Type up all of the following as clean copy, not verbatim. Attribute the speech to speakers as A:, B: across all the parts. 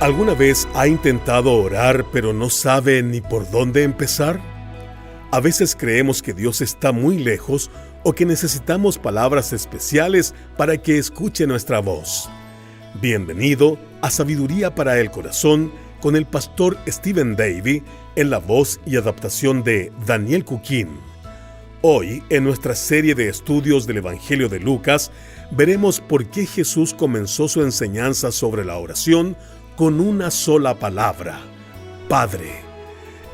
A: ¿Alguna vez ha intentado orar pero no sabe ni por dónde empezar? A veces creemos que Dios está muy lejos o que necesitamos palabras especiales para que escuche nuestra voz. Bienvenido a Sabiduría para el Corazón con el pastor Stephen Davey en la voz y adaptación de Daniel Cuquín. Hoy, en nuestra serie de estudios del Evangelio de Lucas, veremos por qué Jesús comenzó su enseñanza sobre la oración con una sola palabra: Padre.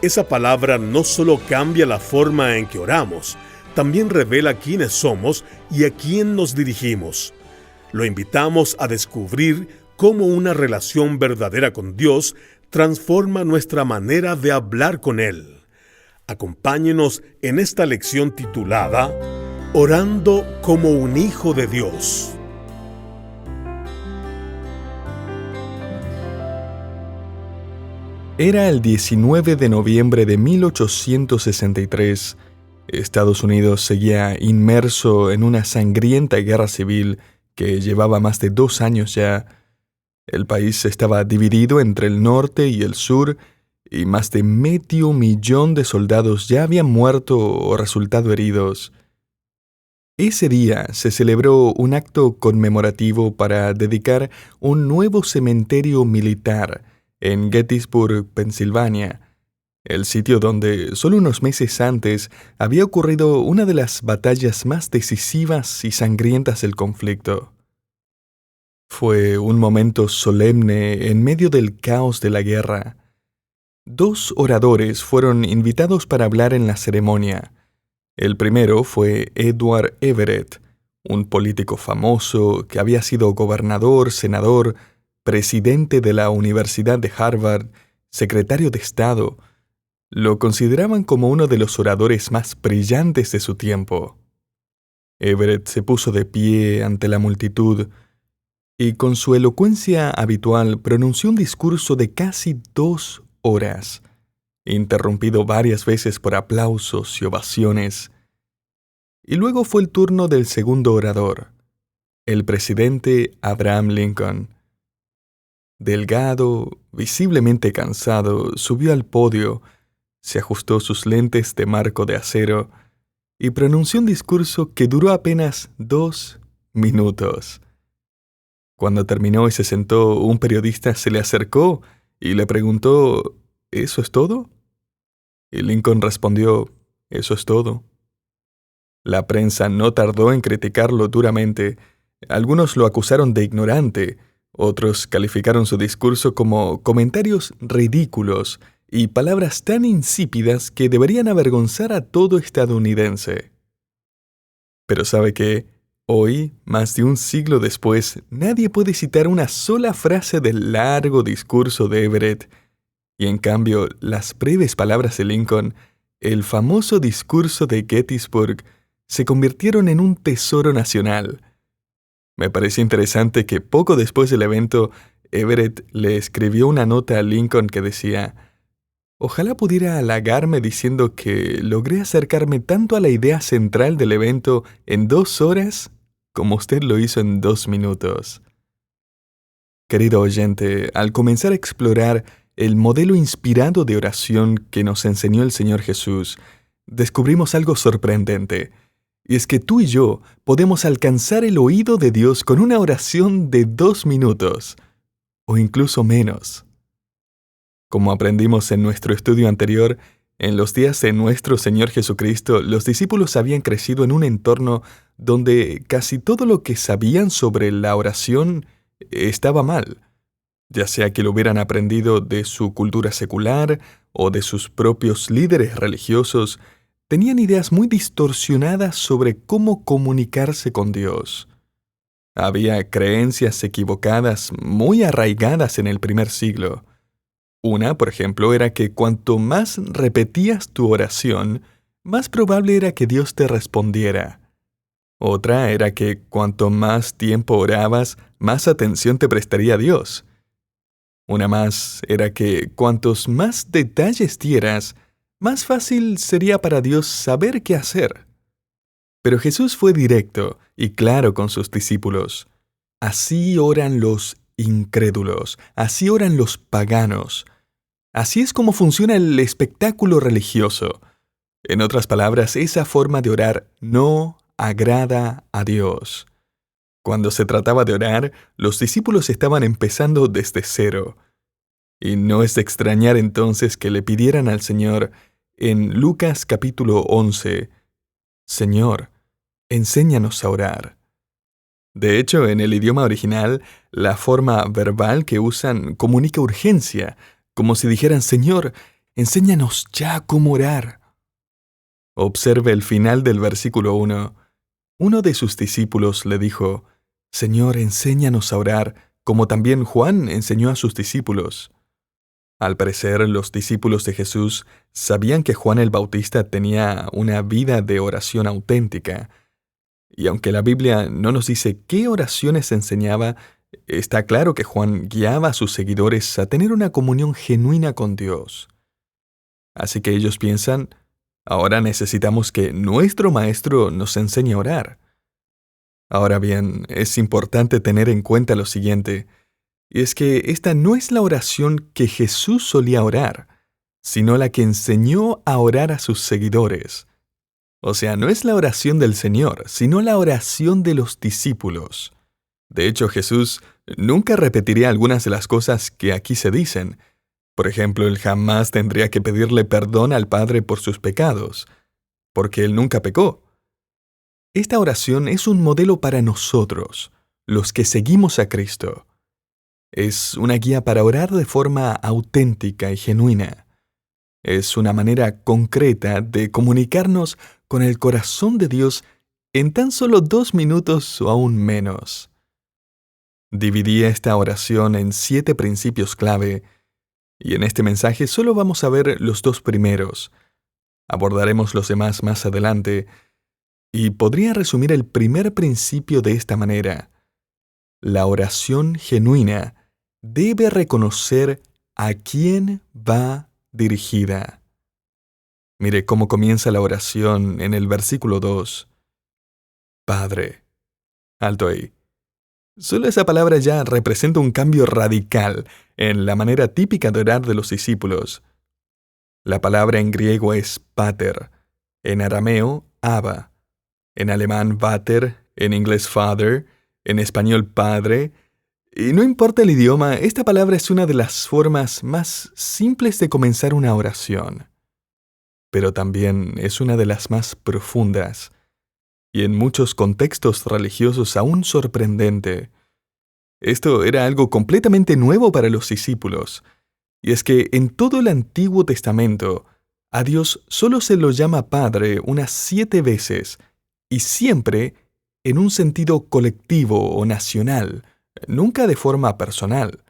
A: Esa palabra no solo cambia la forma en que oramos, también revela quiénes somos y a quién nos dirigimos. Lo invitamos a descubrir cómo una relación verdadera con Dios transforma nuestra manera de hablar con Él. Acompáñenos en esta lección titulada Orando como un hijo de Dios.
B: Era el 19 de noviembre de 1863. Estados Unidos seguía inmerso en una sangrienta guerra civil que llevaba más de 2 años ya. El país estaba dividido entre el norte y el sur, y más de 500,000 de soldados ya habían muerto o resultado heridos. Ese día se celebró un acto conmemorativo para dedicar un nuevo cementerio militar en Gettysburg, Pensilvania, el sitio donde solo unos meses antes había ocurrido una de las batallas más decisivas y sangrientas del conflicto. Fue un momento solemne en medio del caos de la guerra. 2 oradores fueron invitados para hablar en la ceremonia. El primero fue Edward Everett, un político famoso que había sido gobernador, senador, presidente de la Universidad de Harvard, secretario de Estado. Lo consideraban como uno de los oradores más brillantes de su tiempo. Everett se puso de pie ante la multitud y con su elocuencia habitual pronunció un discurso de casi 2 horas, interrumpido varias veces por aplausos y ovaciones. Y luego fue el turno del segundo orador, el presidente Abraham Lincoln. Delgado, visiblemente cansado, subió al podio, se ajustó sus lentes de marco de acero y pronunció un discurso que duró apenas 2 minutos. Cuando terminó y se sentó, un periodista se le acercó y le preguntó: ¿eso es todo? Y Lincoln respondió: eso es todo. La prensa no tardó en criticarlo duramente. Algunos lo acusaron de ignorante, otros calificaron su discurso como comentarios ridículos y palabras tan insípidas que deberían avergonzar a todo estadounidense. Pero ¿sabe qué? Hoy, más de un siglo después, nadie puede citar una sola frase del largo discurso de Everett, y en cambio, las breves palabras de Lincoln, el famoso discurso de Gettysburg, se convirtieron en un tesoro nacional. Me pareció interesante que poco después del evento, Everett le escribió una nota a Lincoln que decía: «Ojalá pudiera halagarme diciendo que logré acercarme tanto a la idea central del evento en 2 horas como usted lo hizo en 2 minutos». Querido oyente, al comenzar a explorar el modelo inspirado de oración que nos enseñó el Señor Jesús, descubrimos algo sorprendente. Y es que tú y yo podemos alcanzar el oído de Dios con una oración de 2 minutos, o incluso menos. Como aprendimos en nuestro estudio anterior, en los días de nuestro Señor Jesucristo, los discípulos habían crecido en un entorno donde casi todo lo que sabían sobre la oración estaba mal, ya sea que lo hubieran aprendido de su cultura secular o de sus propios líderes religiosos. Tenían ideas muy distorsionadas sobre cómo comunicarse con Dios. Había creencias equivocadas muy arraigadas en el primer siglo. Una, por ejemplo, era que cuanto más repetías tu oración, más probable era que Dios te respondiera. Otra era que cuanto más tiempo orabas, más atención te prestaría Dios. Una más era que cuantos más detalles dieras, más fácil sería para Dios saber qué hacer. Pero Jesús fue directo y claro con sus discípulos. Así oran los incrédulos, así oran los paganos. Así es como funciona el espectáculo religioso. En otras palabras, esa forma de orar no agrada a Dios. Cuando se trataba de orar, los discípulos estaban empezando desde cero. Y no es de extrañar entonces que le pidieran al Señor en Lucas capítulo 11, Señor, enséñanos a orar. De hecho, en el idioma original, la forma verbal que usan comunica urgencia, como si dijeran, Señor, enséñanos ya cómo orar. Observe el final del versículo 1. Uno de sus discípulos le dijo, Señor, enséñanos a orar, como también Juan enseñó a sus discípulos. Al parecer, los discípulos de Jesús sabían que Juan el Bautista tenía una vida de oración auténtica. Y aunque la Biblia no nos dice qué oraciones enseñaba, está claro que Juan guiaba a sus seguidores a tener una comunión genuina con Dios. Así que ellos piensan, ahora necesitamos que nuestro maestro nos enseñe a orar. Ahora bien, es importante tener en cuenta lo siguiente, y es que esta no es la oración que Jesús solía orar, sino la que enseñó a orar a sus seguidores. O sea, no es la oración del Señor, sino la oración de los discípulos. De hecho, Jesús nunca repetiría algunas de las cosas que aquí se dicen. Por ejemplo, él jamás tendría que pedirle perdón al Padre por sus pecados, porque él nunca pecó. Esta oración es un modelo para nosotros, los que seguimos a Cristo. Es una guía para orar de forma auténtica y genuina. Es una manera concreta de comunicarnos con el corazón de Dios en tan solo 2 minutos o aún menos. Dividí esta oración en 7 principios clave, y en este mensaje solo vamos a ver los 2 primeros. Abordaremos los demás más adelante, y podría resumir el primer principio de esta manera. La oración genuina debe reconocer a quién va dirigida. Mire cómo comienza la oración en el versículo 2. Padre. Alto ahí. Solo esa palabra ya representa un cambio radical en la manera típica de orar de los discípulos. La palabra en griego es pater, en arameo, Abba, en alemán vater, en inglés father, en español padre. Y no importa el idioma, esta palabra es una de las formas más simples de comenzar una oración. Pero también es una de las más profundas, y en muchos contextos religiosos aún sorprendente. Esto era algo completamente nuevo para los discípulos, y es que en todo el Antiguo Testamento, a Dios solo se lo llama Padre unas 7 veces, y siempre en un sentido colectivo o nacional, nunca de forma personal.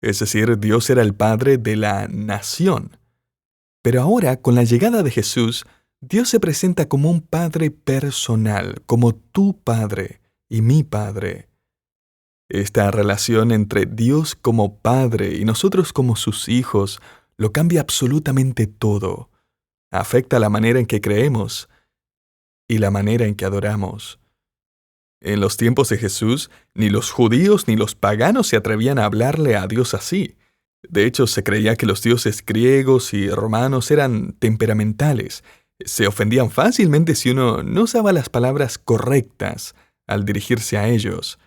B: Es decir, Dios era el Padre de la nación. Pero ahora, con la llegada de Jesús, Dios se presenta como un Padre personal, como tu Padre y mi Padre. Esta relación entre Dios como Padre y nosotros como sus hijos lo cambia absolutamente todo. Afecta la manera en que creemos y la manera en que adoramos. En los tiempos de Jesús, ni los judíos ni los paganos se atrevían a hablarle a Dios así. De hecho, se creía que los dioses griegos y romanos eran temperamentales. Se ofendían fácilmente si uno no usaba las palabras correctas al dirigirse a ellos.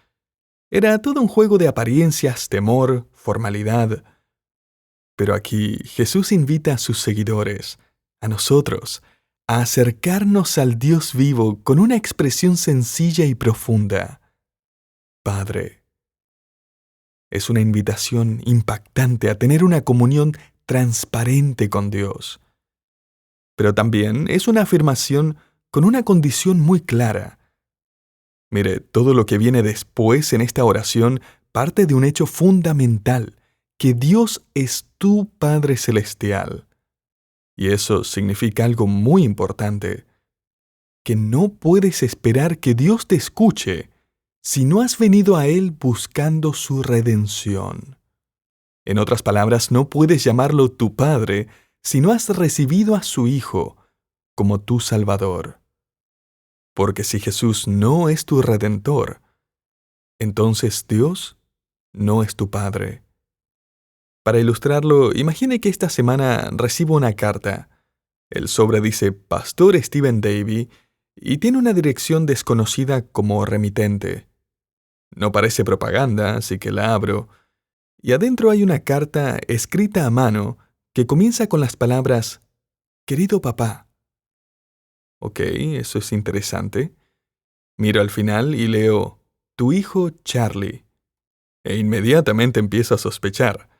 B: Era todo un juego de apariencias, temor, formalidad. Pero aquí Jesús invita a sus seguidores, a nosotros, a acercarnos al Dios vivo con una expresión sencilla y profunda. Padre. Es una invitación impactante a tener una comunión transparente con Dios. Pero también es una afirmación con una condición muy clara. Mire, todo lo que viene después en esta oración parte de un hecho fundamental, que Dios es tu Padre Celestial. Y eso significa algo muy importante, que no puedes esperar que Dios te escuche si no has venido a Él buscando su redención. En otras palabras, no puedes llamarlo tu Padre si no has recibido a su Hijo como tu Salvador. Porque si Jesús no es tu Redentor, entonces Dios no es tu padre. Para ilustrarlo, imagine que esta semana recibo una carta. El sobre dice Pastor Stephen Davey y tiene una dirección desconocida como remitente. No parece propaganda, así que la abro. Y adentro hay una carta escrita a mano que comienza con las palabras Querido papá. Ok, eso es interesante. Miro al final y leo Tu hijo Charlie. E inmediatamente empiezo a sospechar.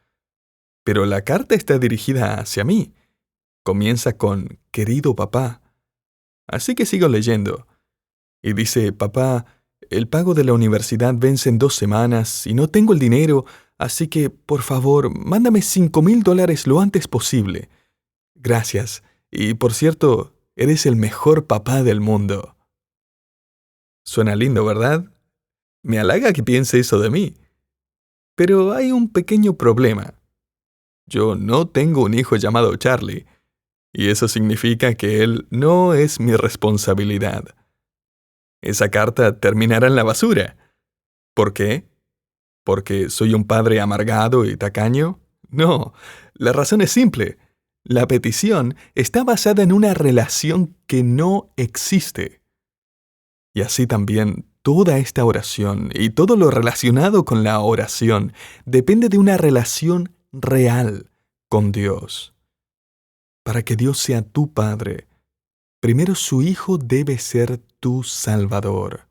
B: Pero la carta está dirigida hacia mí. Comienza con Querido papá. Así que sigo leyendo. Y dice, papá, el pago de la universidad vence en 2 semanas y no tengo el dinero, así que, por favor, mándame $5,000 lo antes posible. Gracias. Y, por cierto, eres el mejor papá del mundo. Suena lindo, ¿verdad? Me halaga que piense eso de mí. Pero hay un pequeño problema. Yo no tengo un hijo llamado Charlie, y eso significa que él no es mi responsabilidad. Esa carta terminará en la basura. ¿Por qué? ¿Porque soy un padre amargado y tacaño? No, la razón es simple. La petición está basada en una relación que no existe. Y así también toda esta oración y todo lo relacionado con la oración depende de una relación real con Dios. Para que Dios sea tu Padre, primero su Hijo debe ser tu Salvador.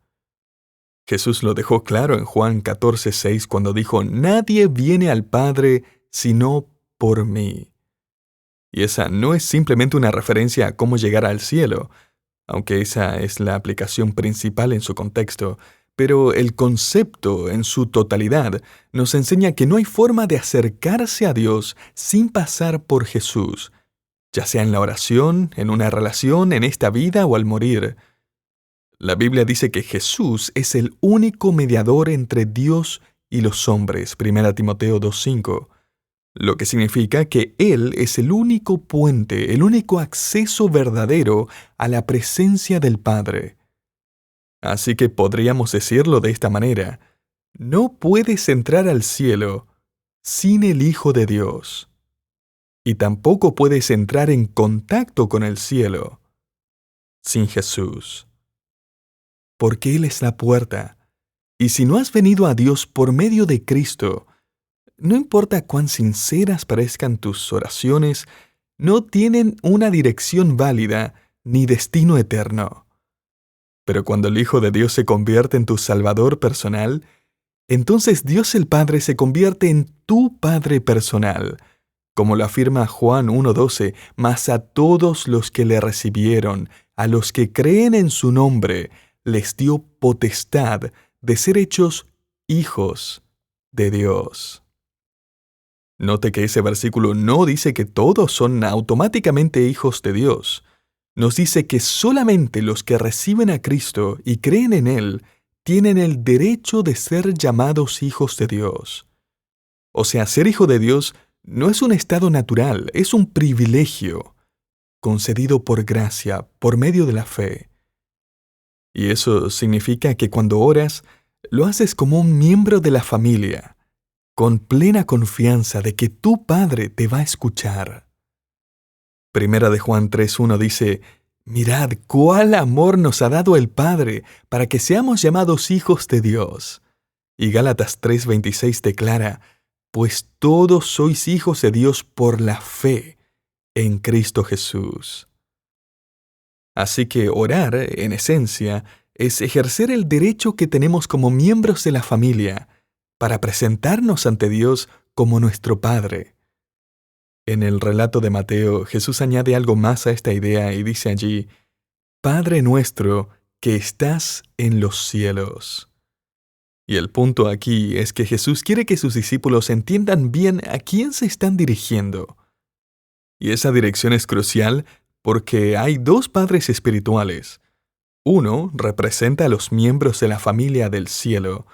B: Jesús lo dejó claro en Juan 14:6 cuando dijo, Nadie viene al Padre sino por mí. Y esa no es simplemente una referencia a cómo llegar al cielo, aunque esa es la aplicación principal en su contexto, pero el concepto en su totalidad nos enseña que no hay forma de acercarse a Dios sin pasar por Jesús, ya sea en la oración, en una relación, en esta vida o al morir. La Biblia dice que Jesús es el único mediador entre Dios y los hombres, 1 Timoteo 2:5, lo que significa que Él es el único puente, el único acceso verdadero a la presencia del Padre. Así que podríamos decirlo de esta manera, no puedes entrar al cielo sin el Hijo de Dios, y tampoco puedes entrar en contacto con el cielo sin Jesús. Porque Él es la puerta. Y si no has venido a Dios por medio de Cristo, no importa cuán sinceras parezcan tus oraciones, no tienen una dirección válida ni destino eterno. Pero cuando el Hijo de Dios se convierte en tu Salvador personal, entonces Dios el Padre se convierte en tu Padre personal, como lo afirma Juan 1:12, mas a todos los que le recibieron, a los que creen en su nombre, les dio potestad de ser hechos hijos de Dios. Note que ese versículo no dice que todos son automáticamente hijos de Dios. Nos dice que solamente los que reciben a Cristo y creen en Él tienen el derecho de ser llamados hijos de Dios. O sea, ser hijo de Dios no es un estado natural, es un privilegio concedido por gracia, por medio de la fe. Y eso significa que cuando oras, lo haces como un miembro de la familia, con plena confianza de que tu Padre te va a escuchar. Primera de Juan 3:1 dice, Mirad cuál amor nos ha dado el Padre para que seamos llamados hijos de Dios. Y Gálatas 3:26 declara, Pues todos sois hijos de Dios por la fe en Cristo Jesús. Así que orar, en esencia, es ejercer el derecho que tenemos como miembros de la familia para presentarnos ante Dios como nuestro Padre. En el relato de Mateo, Jesús añade algo más a esta idea y dice allí, Padre nuestro que estás en los cielos. Y el punto aquí es que Jesús quiere que sus discípulos entiendan bien a quién se están dirigiendo. Y esa dirección es crucial porque hay 2 padres espirituales. Uno representa a los miembros de la familia del cielo,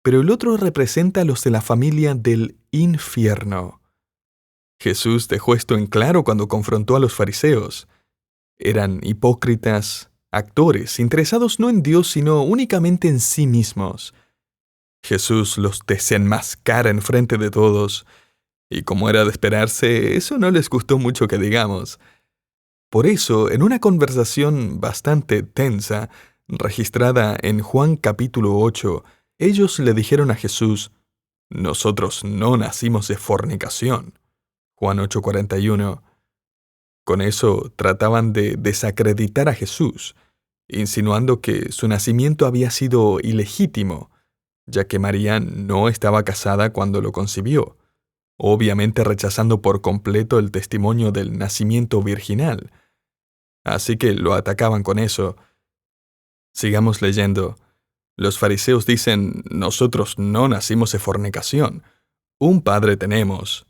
B: pero el otro representa a los de la familia del infierno. Jesús dejó esto en claro cuando confrontó a los fariseos. Eran hipócritas, actores, interesados no en Dios sino únicamente en sí mismos. Jesús los desenmascara en frente de todos, y como era de esperarse, eso no les gustó mucho que digamos. Por eso, en una conversación bastante tensa, registrada en Juan capítulo 8, ellos le dijeron a Jesús: «Nosotros no nacimos de fornicación». Juan 8:41. Con eso trataban de desacreditar a Jesús, insinuando que su nacimiento había sido ilegítimo, ya que María no estaba casada cuando lo concibió, obviamente rechazando por completo el testimonio del nacimiento virginal. Así que lo atacaban con eso. Sigamos leyendo. Los fariseos dicen: «Nosotros no nacimos de fornicación. Un padre tenemos,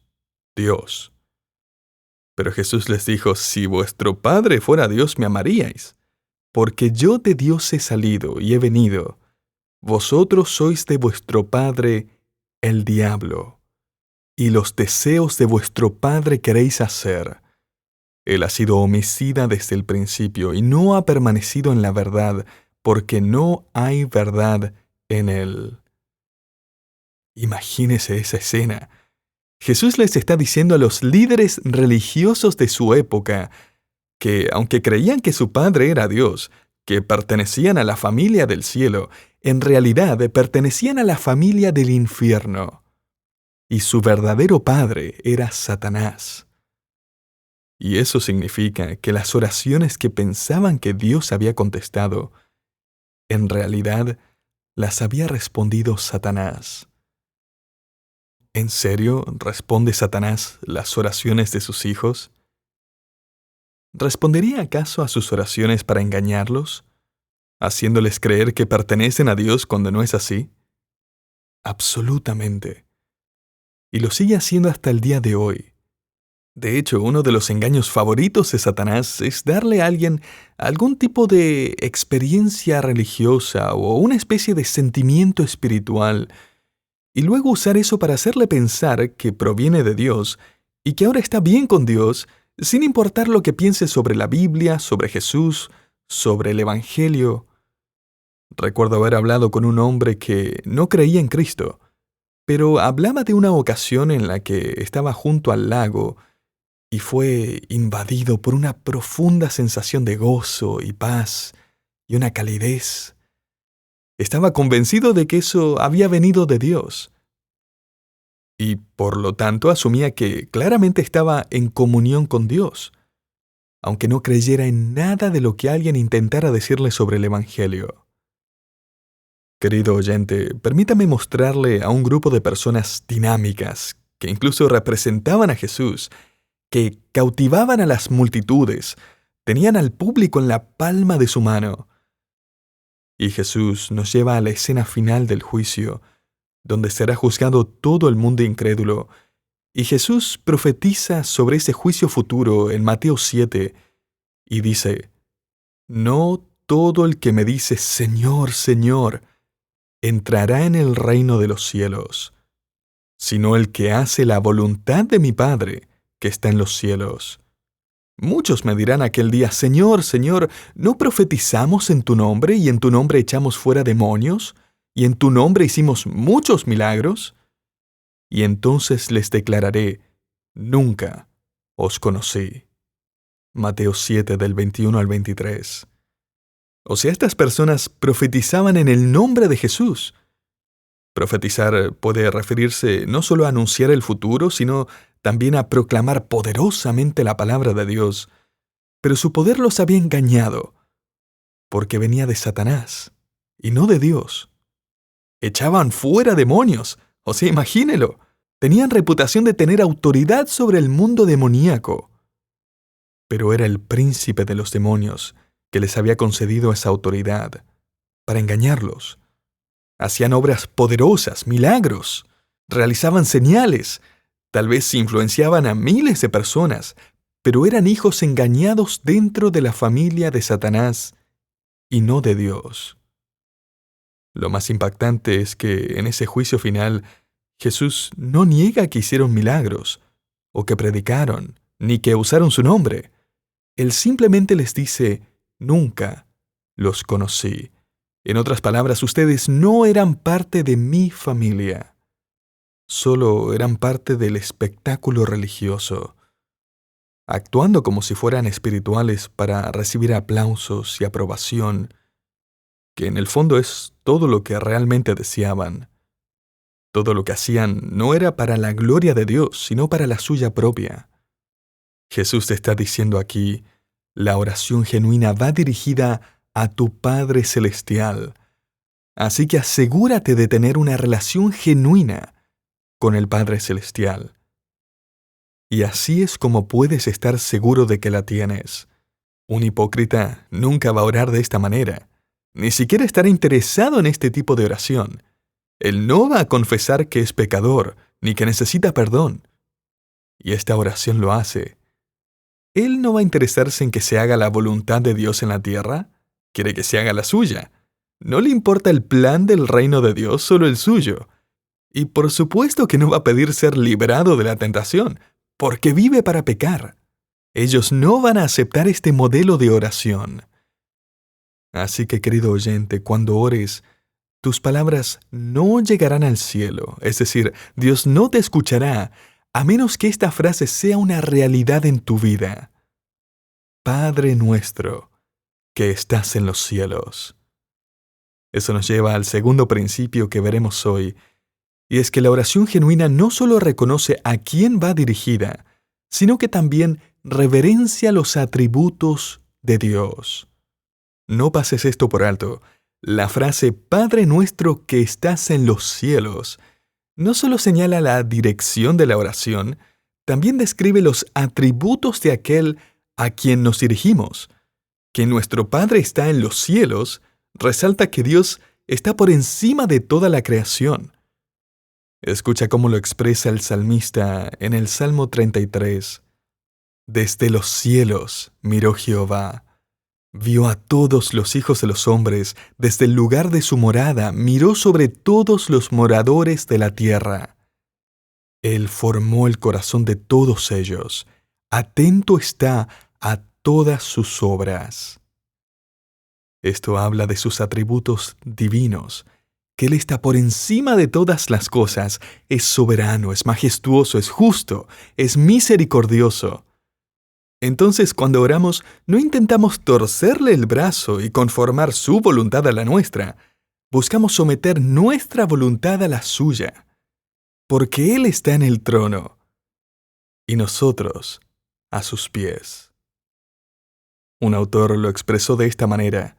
B: Dios». Pero Jesús les dijo: «Si vuestro padre fuera Dios, me amaríais, porque yo de Dios he salido y he venido. Vosotros sois de vuestro padre, el diablo, y los deseos de vuestro padre queréis hacer. Él ha sido homicida desde el principio y no ha permanecido en la verdad, porque no hay verdad en él». Imagínese esa escena. Jesús les está diciendo a los líderes religiosos de su época que, aunque creían que su padre era Dios, que pertenecían a la familia del cielo, en realidad pertenecían a la familia del infierno. Y su verdadero padre era Satanás. Y eso significa que las oraciones que pensaban que Dios había contestado, en realidad las había respondido Satanás. ¿En serio responde Satanás las oraciones de sus hijos? ¿Respondería acaso a sus oraciones para engañarlos, haciéndoles creer que pertenecen a Dios cuando no es así? Absolutamente. Y lo sigue haciendo hasta el día de hoy. De hecho, uno de los engaños favoritos de Satanás es darle a alguien algún tipo de experiencia religiosa o una especie de sentimiento espiritual, y luego usar eso para hacerle pensar que proviene de Dios y que ahora está bien con Dios, sin importar lo que piense sobre la Biblia, sobre Jesús, sobre el Evangelio. Recuerdo haber hablado con un hombre que no creía en Cristo, pero hablaba de una ocasión en la que estaba junto al lago y fue invadido por una profunda sensación de gozo y paz y una calidez. Estaba convencido de que eso había venido de Dios. Y por lo tanto asumía que claramente estaba en comunión con Dios, aunque no creyera en nada de lo que alguien intentara decirle sobre el Evangelio. Querido oyente, permítame mostrarle a un grupo de personas dinámicas, que incluso representaban a Jesús, que cautivaban a las multitudes, tenían al público en la palma de su mano. Y Jesús nos lleva a la escena final del juicio, donde será juzgado todo el mundo incrédulo, y Jesús profetiza sobre ese juicio futuro en Mateo 7, y dice: «No todo el que me dice Señor, Señor, entrará en el reino de los cielos, sino el que hace la voluntad de mi Padre que está en los cielos. Muchos me dirán aquel día: Señor, Señor, ¿no profetizamos en tu nombre y en tu nombre echamos fuera demonios y en tu nombre hicimos muchos milagros? Y entonces les declararé: nunca os conocí». Mateo 7 del 21 al 23. O sea, estas personas profetizaban en el nombre de Jesús. Profetizar puede referirse no solo a anunciar el futuro, sino también a proclamar poderosamente la palabra de Dios. Pero su poder los había engañado, porque venía de Satanás y no de Dios. Echaban fuera demonios, o sea, imagínelo. Tenían reputación de tener autoridad sobre el mundo demoníaco. Pero era el príncipe de los demonios que les había concedido esa autoridad para engañarlos. Hacían obras poderosas, milagros, realizaban señales, tal vez influenciaban a miles de personas, pero eran hijos engañados dentro de la familia de Satanás y no de Dios. Lo más impactante es que en ese juicio final, Jesús no niega que hicieron milagros, o que predicaron, ni que usaron su nombre. Él simplemente les dice: nunca los conocí. En otras palabras, ustedes no eran parte de mi familia. Solo eran parte del espectáculo religioso, actuando como si fueran espirituales para recibir aplausos y aprobación, que en el fondo es todo lo que realmente deseaban. Todo lo que hacían no era para la gloria de Dios, sino para la suya propia. Jesús te está diciendo aquí, la oración genuina va dirigida a tu Padre Celestial. Así que asegúrate de tener una relación genuina con el Padre Celestial. Y así es como puedes estar seguro de que la tienes. Un hipócrita nunca va a orar de esta manera, ni siquiera estará interesado en este tipo de oración. Él no va a confesar que es pecador, ni que necesita perdón. Y esta oración lo hace. Él no va a interesarse en que se haga la voluntad de Dios en la tierra. Quiere que se haga la suya. No le importa el plan del reino de Dios, solo el suyo. Y por supuesto que no va a pedir ser librado de la tentación, porque vive para pecar. Ellos no van a aceptar este modelo de oración. Así que, querido oyente, cuando ores, tus palabras no llegarán al cielo, es decir, Dios no te escuchará, a menos que esta frase sea una realidad en tu vida. Padre nuestro, que estás en los cielos. Eso nos lleva al segundo principio que veremos hoy, y es que la oración genuina no solo reconoce a quién va dirigida, sino que también reverencia los atributos de Dios. No pases esto por alto. La frase Padre nuestro que estás en los cielos no solo señala la dirección de la oración, también describe los atributos de aquel a quien nos dirigimos. Que nuestro Padre está en los cielos resalta que Dios está por encima de toda la creación. Escucha cómo lo expresa el salmista en el Salmo 33. Desde los cielos miró Jehová. Vio a todos los hijos de los hombres, desde el lugar de su morada, miró sobre todos los moradores de la tierra. Él formó el corazón de todos ellos, atento está a todas sus obras. Esto habla de sus atributos divinos, que Él está por encima de todas las cosas, es soberano, es majestuoso, es justo, es misericordioso. Entonces, cuando oramos, no intentamos torcerle el brazo y conformar su voluntad a la nuestra. Buscamos someter nuestra voluntad a la suya, porque Él está en el trono y nosotros a sus pies. Un autor lo expresó de esta manera.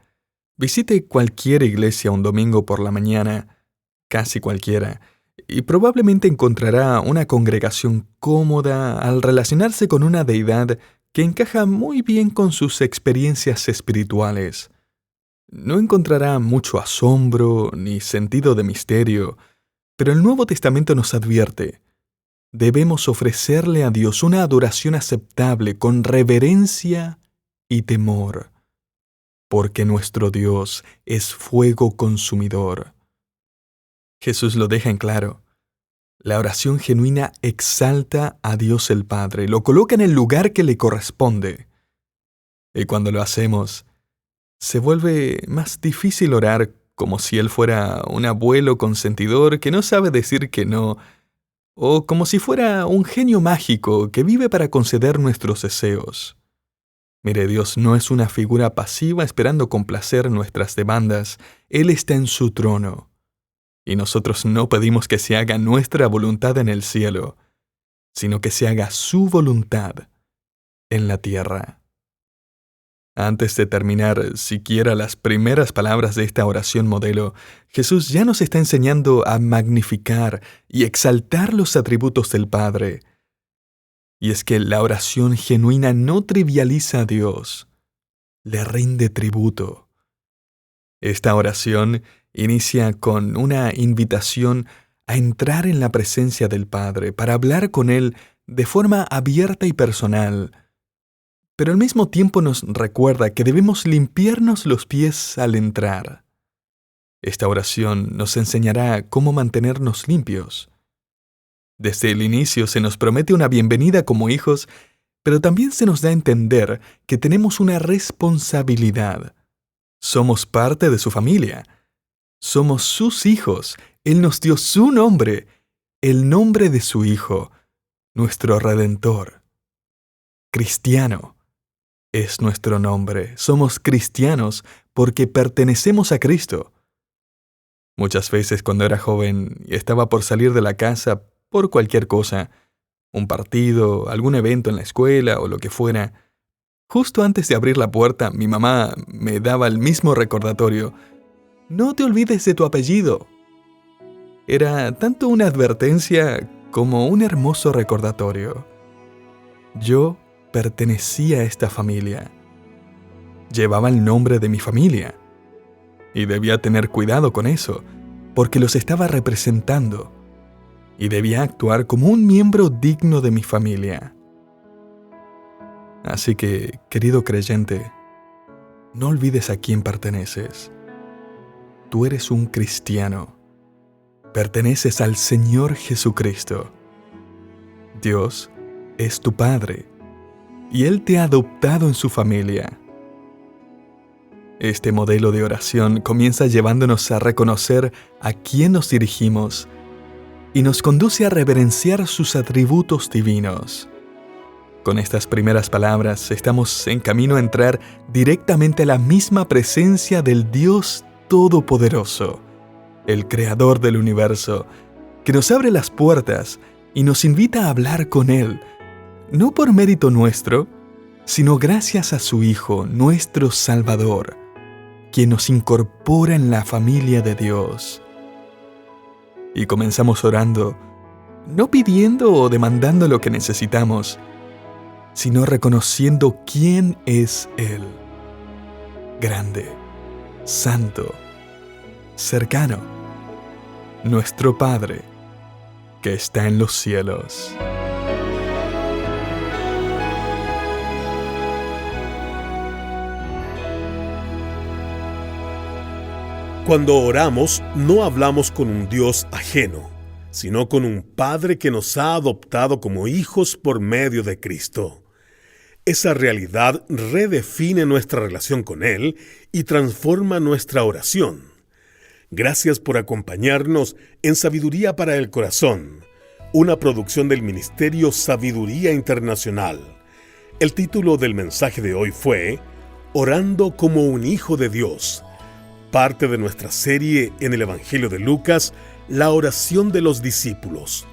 B: Visite cualquier iglesia un domingo por la mañana, casi cualquiera, y probablemente encontrará una congregación cómoda al relacionarse con una deidad que encaja muy bien con sus experiencias espirituales. No encontrará mucho asombro ni sentido de misterio, pero el Nuevo Testamento nos advierte: debemos ofrecerle a Dios una adoración aceptable con reverencia y temor, porque nuestro Dios es fuego consumidor. Jesús lo deja en claro. La oración genuina exalta a Dios el Padre, lo coloca en el lugar que le corresponde. Y cuando lo hacemos, se vuelve más difícil orar como si Él fuera un abuelo consentidor que no sabe decir que no, o como si fuera un genio mágico que vive para conceder nuestros deseos. Mire, Dios no es una figura pasiva esperando complacer nuestras demandas. Él está en su trono. Y nosotros no pedimos que se haga nuestra voluntad en el cielo, sino que se haga su voluntad en la tierra. Antes de terminar siquiera las primeras palabras de esta oración modelo, Jesús ya nos está enseñando a magnificar y exaltar los atributos del Padre. Y es que la oración genuina no trivializa a Dios, le rinde tributo. Esta oración inicia con una invitación a entrar en la presencia del Padre para hablar con Él de forma abierta y personal, pero al mismo tiempo nos recuerda que debemos limpiarnos los pies al entrar. Esta oración nos enseñará cómo mantenernos limpios. Desde el inicio se nos promete una bienvenida como hijos, pero también se nos da a entender que tenemos una responsabilidad. Somos parte de su familia. Somos sus hijos. Él nos dio su nombre, el nombre de su Hijo, nuestro Redentor. Cristiano es nuestro nombre. Somos cristianos porque pertenecemos a Cristo. Muchas veces cuando era joven y estaba por salir de la casa por cualquier cosa, un partido, algún evento en la escuela o lo que fuera, justo antes de abrir la puerta, mi mamá me daba el mismo recordatorio. No te olvides de tu apellido. Era tanto una advertencia como un hermoso recordatorio. Yo pertenecía a esta familia. Llevaba el nombre de mi familia. Y debía tener cuidado con eso, porque los estaba representando. Y debía actuar como un miembro digno de mi familia. Así que, querido creyente, no olvides a quién perteneces. Tú eres un cristiano. Perteneces al Señor Jesucristo. Dios es tu Padre, y Él te ha adoptado en su familia. Este modelo de oración comienza llevándonos a reconocer a quién nos dirigimos y nos conduce a reverenciar sus atributos divinos. Con estas primeras palabras estamos en camino a entrar directamente a la misma presencia del Dios Todopoderoso, el Creador del universo, que nos abre las puertas y nos invita a hablar con Él, no por mérito nuestro, sino gracias a su Hijo, nuestro Salvador, quien nos incorpora en la familia de Dios. Y comenzamos orando, no pidiendo o demandando lo que necesitamos, sino reconociendo quién es Él. Grande, santo, cercano, nuestro Padre, que está en los cielos.
A: Cuando oramos, no hablamos con un Dios ajeno, sino con un Padre que nos ha adoptado como hijos por medio de Cristo. Esa realidad redefine nuestra relación con Él y transforma nuestra oración. Gracias por acompañarnos en Sabiduría para el Corazón, una producción del Ministerio Sabiduría Internacional. El título del mensaje de hoy fue Orando como un hijo de Dios, parte de nuestra serie en el Evangelio de Lucas, la oración de los discípulos.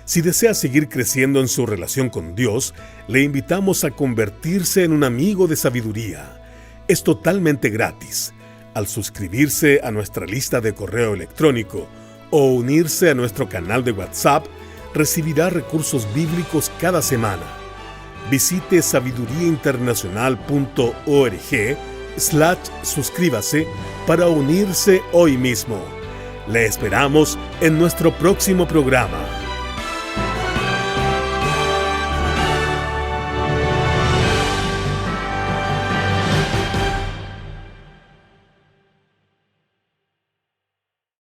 A: Si desea seguir creciendo en su relación con Dios, le invitamos a convertirse en un amigo de sabiduría. Es totalmente gratis. Al suscribirse a nuestra lista de correo electrónico o unirse a nuestro canal de WhatsApp, recibirá recursos bíblicos cada semana. Visite sabiduriainternacional.org/suscríbase para unirse hoy mismo. Le esperamos en nuestro próximo programa.